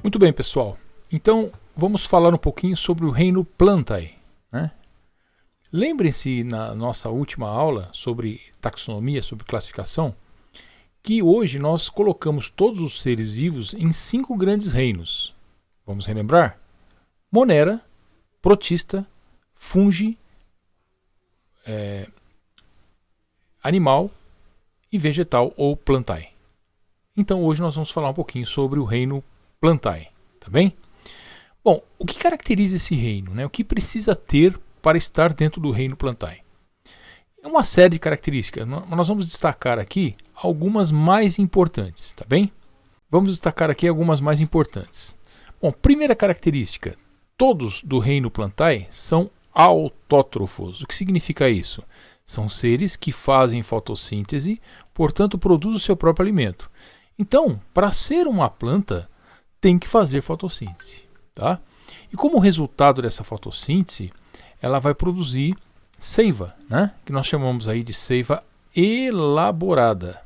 Muito bem, pessoal. Então, vamos falar um pouquinho sobre o reino Plantae, né? Lembrem-se na nossa última aula sobre taxonomia, sobre classificação, que hoje nós colocamos todos os seres vivos em 5 grandes reinos. Vamos relembrar? Monera, protista, fungi, animal e vegetal ou Plantae. Então hoje nós vamos falar um pouquinho sobre o reino Plantae, tá bem? Bom, o que caracteriza esse reino, né? O que precisa ter para estar dentro do reino Plantae? É uma série de características. Nós vamos destacar aqui algumas mais importantes, tá bem? Vamos destacar aqui algumas mais importantes. Bom, primeira característica: todos do reino Plantae são autótrofos. O que significa isso? São seres que fazem fotossíntese, portanto produzem o seu próprio alimento. Então, para ser uma planta, tem que fazer fotossíntese, tá? E como resultado dessa fotossíntese, ela vai produzir seiva, né? Que nós chamamos aí de seiva elaborada,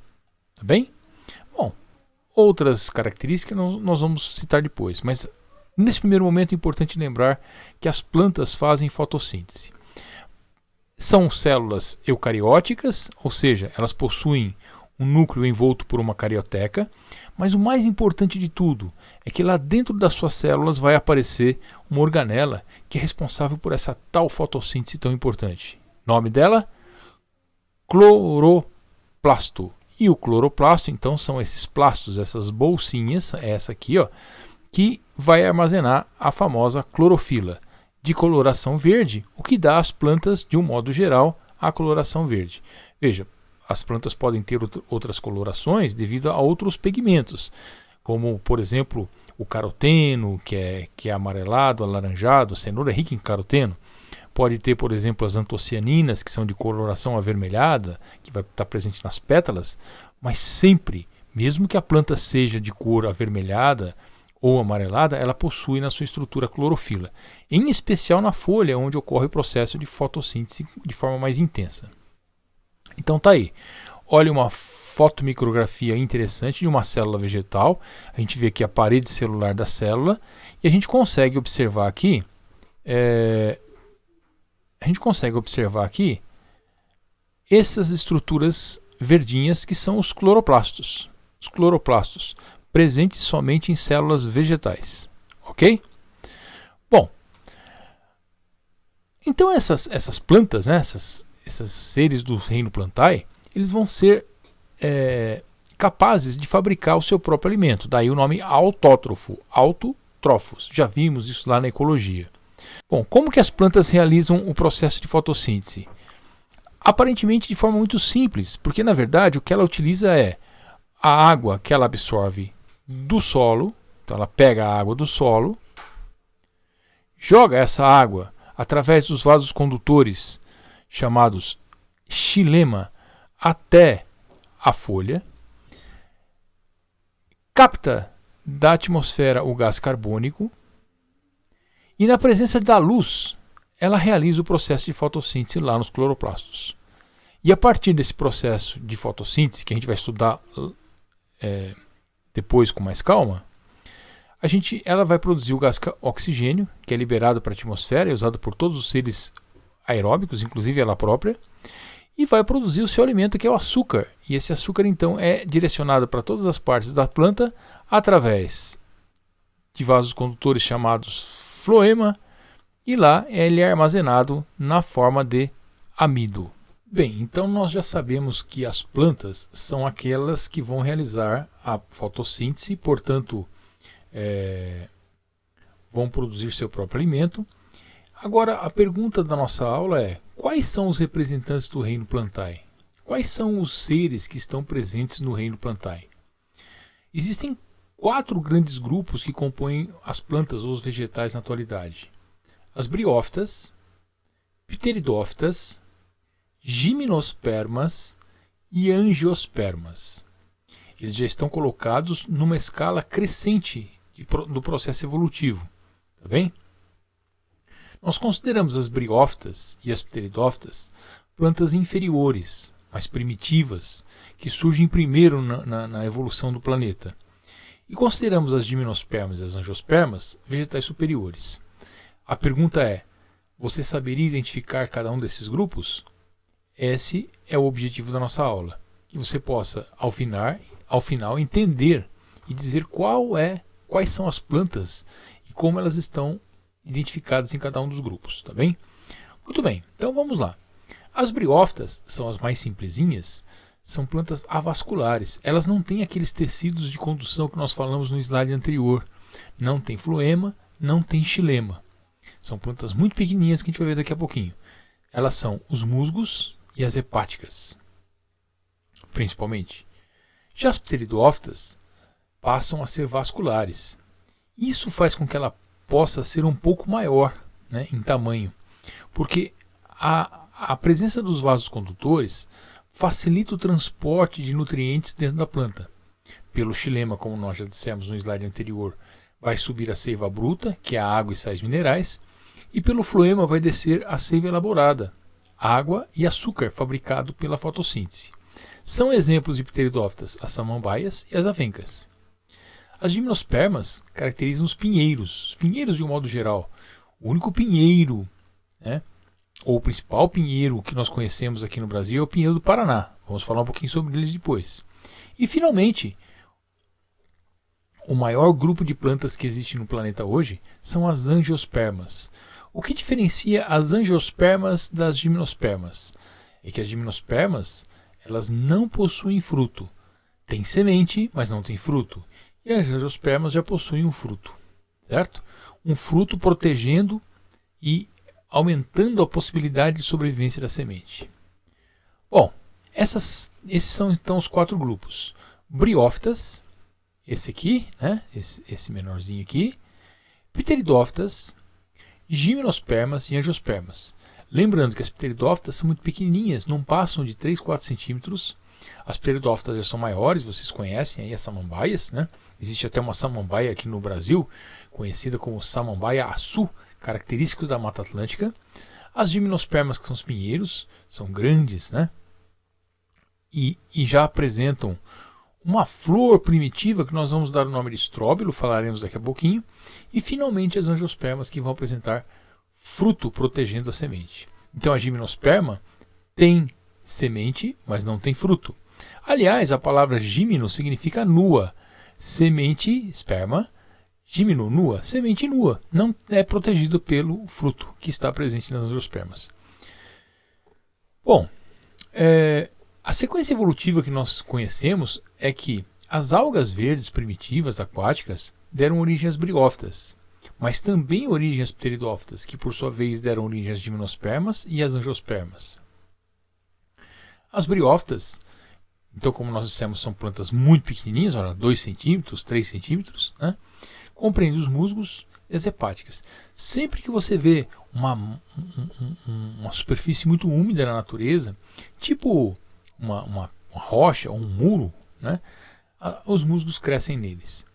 tá bem? Bom, outras características nós vamos citar depois, mas nesse primeiro momento é importante lembrar que as plantas fazem fotossíntese. São células eucarióticas, ou seja, elas possuem um núcleo envolto por uma carioteca, mas o mais importante de tudo é que lá dentro das suas células vai aparecer uma organela que é responsável por essa tal fotossíntese tão importante. Nome dela? Cloroplasto. E o cloroplasto, então, são esses plastos, essas bolsinhas, essa aqui, ó, que vai armazenar a famosa clorofila, de coloração verde, o que dá às plantas, de um modo geral, a coloração verde. Veja, as plantas podem ter outras colorações devido a outros pigmentos, como, por exemplo, o caroteno, que é amarelado, alaranjado. A cenoura é rica em caroteno. Pode ter, por exemplo, as antocianinas, que são de coloração avermelhada, que vai estar presente nas pétalas, mas sempre, mesmo que a planta seja de cor avermelhada ou amarelada, ela possui na sua estrutura clorofila, em especial na folha, onde ocorre o processo de fotossíntese de forma mais intensa. Então tá aí, olha uma fotomicrografia interessante de uma célula vegetal. A gente vê aqui a parede celular da célula e a gente consegue observar aqui essas estruturas verdinhas que são os cloroplastos. Os cloroplastos presentes somente em células vegetais, ok? Bom, então essas plantas, né, esses seres do reino Plantae, eles vão ser capazes de fabricar o seu próprio alimento. Daí o nome autótrofo, autotrófos. Já vimos isso lá na ecologia. Bom, como que as plantas realizam o processo de fotossíntese? Aparentemente de forma muito simples, porque na verdade o que ela utiliza é a água que ela absorve do solo. Então ela pega a água do solo, joga essa água através dos vasos condutores chamados xilema até a folha, capta da atmosfera o gás carbônico e, na presença da luz, ela realiza o processo de fotossíntese lá nos cloroplastos. E a partir desse processo de fotossíntese, que a gente vai estudar depois com mais calma, ela vai produzir o gás oxigênio, que é liberado para a atmosfera e usado por todos os seres aeróbicos, inclusive ela própria, e vai produzir o seu alimento, que é o açúcar. E esse açúcar, então, é direcionado para todas as partes da planta através de vasos condutores chamados floema, e lá ele é armazenado na forma de amido. Bem, então nós já sabemos que as plantas são aquelas que vão realizar a fotossíntese, portanto, vão produzir seu próprio alimento. Agora, a pergunta da nossa aula é: quais são os representantes do reino Plantae? Quais são os seres que estão presentes no reino Plantae? Existem 4 grandes grupos que compõem as plantas ou os vegetais na atualidade: as briófitas, pteridófitas, gimnospermas e angiospermas. Eles já estão colocados numa escala crescente do processo evolutivo, tá bem? Nós consideramos as briófitas e as pteridófitas plantas inferiores, mais primitivas, que surgem primeiro na evolução do planeta. E consideramos as gimnospermas e as angiospermas vegetais superiores. A pergunta é: você saberia identificar cada um desses grupos? Esse é o objetivo da nossa aula, que você possa, ao final, entender e dizer quais são as plantas e como elas estão identificadas em cada um dos grupos, tá bem? Muito bem, então vamos lá. As briófitas são as mais simplesinhas, são plantas avasculares. Elas não têm aqueles tecidos de condução que nós falamos no slide anterior. Não tem floema, não tem xilema. São plantas muito pequenininhas que a gente vai ver daqui a pouquinho. Elas são os musgos e as hepáticas, principalmente. Já as pteridófitas passam a ser vasculares. Isso faz com que ela possa ser um pouco maior, né, em tamanho, porque a presença dos vasos condutores facilita o transporte de nutrientes dentro da planta. Pelo xilema, como nós já dissemos no slide anterior, vai subir a seiva bruta, que é a água e sais minerais, e pelo floema vai descer a seiva elaborada, água e açúcar fabricado pela fotossíntese. São exemplos de pteridófitas as samambaias e as avencas. As gimnospermas caracterizam os pinheiros de um modo geral. O único pinheiro, né, ou o principal pinheiro que nós conhecemos aqui no Brasil é o pinheiro do Paraná. Vamos falar um pouquinho sobre eles depois. E finalmente, o maior grupo de plantas que existe no planeta hoje são as angiospermas. O que diferencia as angiospermas das gimnospermas é que as gimnospermas elas não possuem fruto. Tem semente, mas não tem fruto. E as angiospermas já possuem um fruto, certo? Um fruto protegendo e aumentando a possibilidade de sobrevivência da semente. Bom, esses são então os 4 grupos. Briófitas, esse aqui, né? esse menorzinho aqui, pteridófitas, gimnospermas e angiospermas. Lembrando que as pteridófitas são muito pequenininhas, não passam de 3, 4 centímetros. As pteridófitas já são maiores, vocês conhecem aí as samambaias, né? Existe até uma samambaia aqui no Brasil, conhecida como samambaia açu, característicos da Mata Atlântica. As gimnospermas, que são os pinheiros, são grandes, né? E já apresentam uma flor primitiva que nós vamos dar o nome de estróbilo, falaremos daqui a pouquinho. E finalmente as angiospermas, que vão apresentar fruto protegendo a semente. Então a gimnosperma tem semente, mas não tem fruto. Aliás, a palavra gímino significa nua. Semente, esperma, gímino, nua, semente nua. Não é protegido pelo fruto que está presente nas angiospermas. Bom, a sequência evolutiva que nós conhecemos é que as algas verdes primitivas aquáticas deram origem às briófitas, mas também origem às pteridófitas, que por sua vez deram origem às gimnospermas e às angiospermas. As briófitas, então, como nós dissemos, são plantas muito pequenininhas, olha, 2 centímetros, 3 centímetros, né? Compreendem os musgos e as hepáticas. Sempre que você vê uma superfície muito úmida na natureza, tipo uma rocha ou um muro, né? Os musgos crescem neles.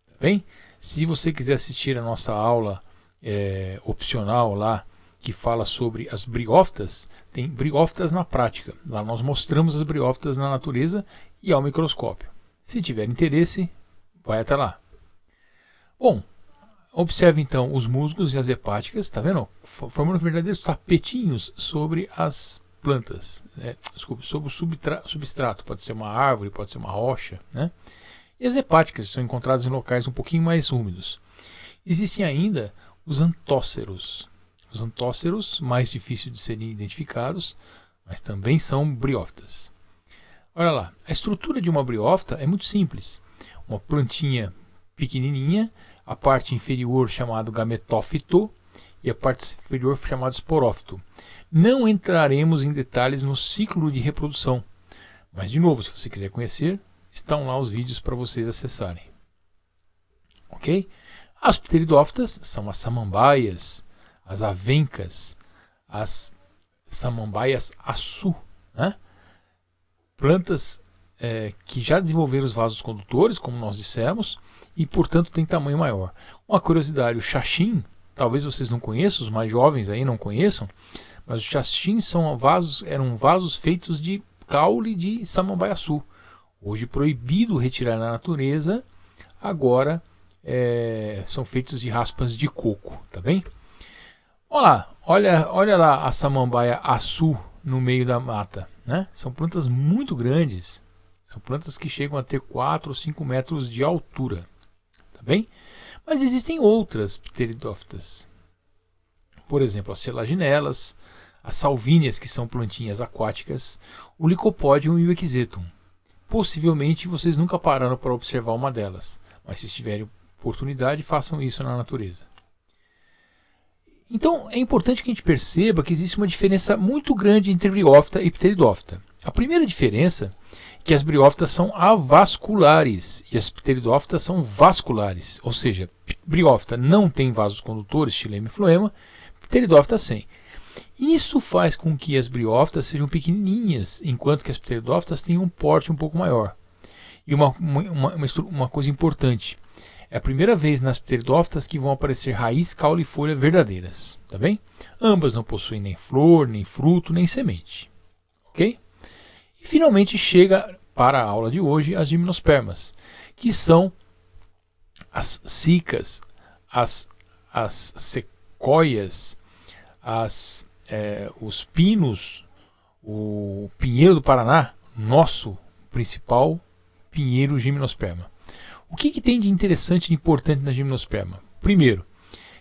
Tá bem? Se você quiser assistir a nossa aula opcional lá, que fala sobre as briófitas, tem briófitas na prática. Lá nós mostramos as briófitas na natureza e ao microscópio. Se tiver interesse, vai até lá. Bom, observe então os musgos e as hepáticas, tá vendo? Formando verdadeiros tapetinhos sobre as plantas, sobre o substrato, pode ser uma árvore, pode ser uma rocha, né? E as hepáticas são encontradas em locais um pouquinho mais úmidos. Existem ainda os antóceros. Os antóceros, mais difíceis de serem identificados, mas também são briófitas. Olha lá, a estrutura de uma briófita é muito simples. Uma plantinha pequenininha, a parte inferior chamada gametófito e a parte superior chamada esporófito. Não entraremos em detalhes no ciclo de reprodução, mas de novo, se você quiser conhecer, estão lá os vídeos para vocês acessarem. Ok? As pteridófitas são as samambaias, as avencas, as samambaias açu, né? Plantas que já desenvolveram os vasos condutores, como nós dissemos, e portanto tem tamanho maior. Uma curiosidade, o xaxim, talvez vocês não conheçam, os mais jovens aí não conheçam, mas os xaxins eram vasos feitos de caule de samambaia açu. Hoje proibido retirar na natureza agora são feitos de raspas de coco, tá bem? Olha lá a samambaia açu no meio da mata, né? São plantas muito grandes, são plantas que chegam a ter 4 ou 5 metros de altura, tá bem? Mas existem outras pteridófitas, por exemplo, as selaginelas, as salvíneas, que são plantinhas aquáticas, o licopodium e o equisetum. Possivelmente vocês nunca pararam para observar uma delas, mas se tiverem oportunidade, façam isso na natureza. Então é importante que a gente perceba que existe uma diferença muito grande entre briófita e pteridófita. A primeira diferença é que as briófitas são avasculares e as pteridófitas são vasculares, ou seja, briófita não tem vasos condutores, xilema e floema, pteridófita sim. Isso faz com que as briófitas sejam pequenininhas, enquanto que as pteridófitas têm um porte um pouco maior. E uma coisa importante, é a primeira vez nas pteridófitas que vão aparecer raiz, caule e folha verdadeiras, tá bem? Ambas não possuem nem flor, nem fruto, nem semente, ok? E finalmente chega para a aula de hoje as gimnospermas, que são as cicas, as sequoias, os pinos, o pinheiro do Paraná, nosso principal pinheiro gimnosperma. O que tem de interessante e importante na gimnosperma? Primeiro,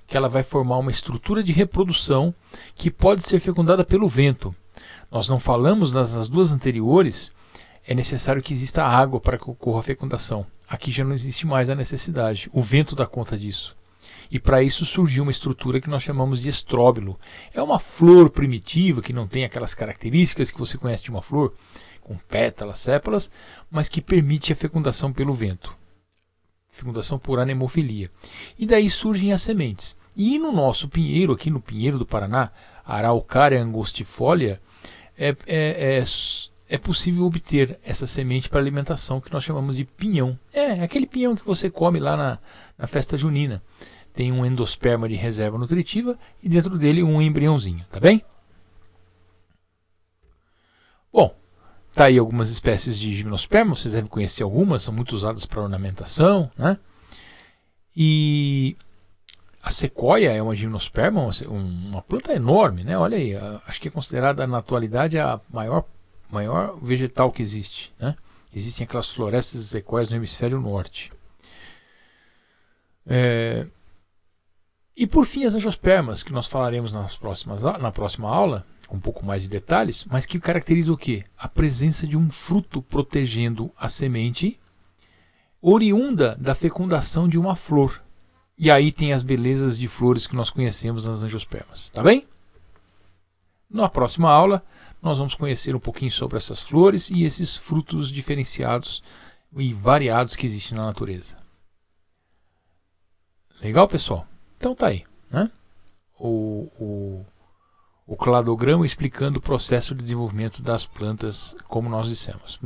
que ela vai formar uma estrutura de reprodução que pode ser fecundada pelo vento. Nós não falamos nas duas anteriores, é necessário que exista água para que ocorra a fecundação. Aqui já não existe mais a necessidade, o vento dá conta disso. E para isso surgiu uma estrutura que nós chamamos de estróbilo. É uma flor primitiva que não tem aquelas características que você conhece de uma flor, com pétalas, sépalas, mas que permite a fecundação pelo vento. Fecundação por anemofilia. E daí surgem as sementes. E no nosso pinheiro, aqui no pinheiro do Paraná, Araucária angustifolia, é possível obter essa semente para alimentação que nós chamamos de pinhão. É aquele pinhão que você come lá na festa junina. Tem um endosperma de reserva nutritiva e dentro dele um embriãozinho, tá bem? Bom, tá aí algumas espécies de gimnosperma, vocês devem conhecer algumas, são muito usadas para ornamentação, né? E a sequoia é uma gimnosperma, uma planta enorme, né? Olha aí, acho que é considerada na atualidade a maior vegetal que existe, né? Existem aquelas florestas de sequoias no hemisfério norte. E por fim as angiospermas, que nós falaremos na próxima aula, com um pouco mais de detalhes, mas que caracteriza o quê? A presença de um fruto protegendo a semente, oriunda da fecundação de uma flor. E aí tem as belezas de flores que nós conhecemos nas angiospermas, tá bem? Na próxima aula, nós vamos conhecer um pouquinho sobre essas flores e esses frutos diferenciados e variados que existem na natureza. Legal, pessoal? Então tá aí, né? O cladograma explicando o processo de desenvolvimento das plantas, como nós dissemos.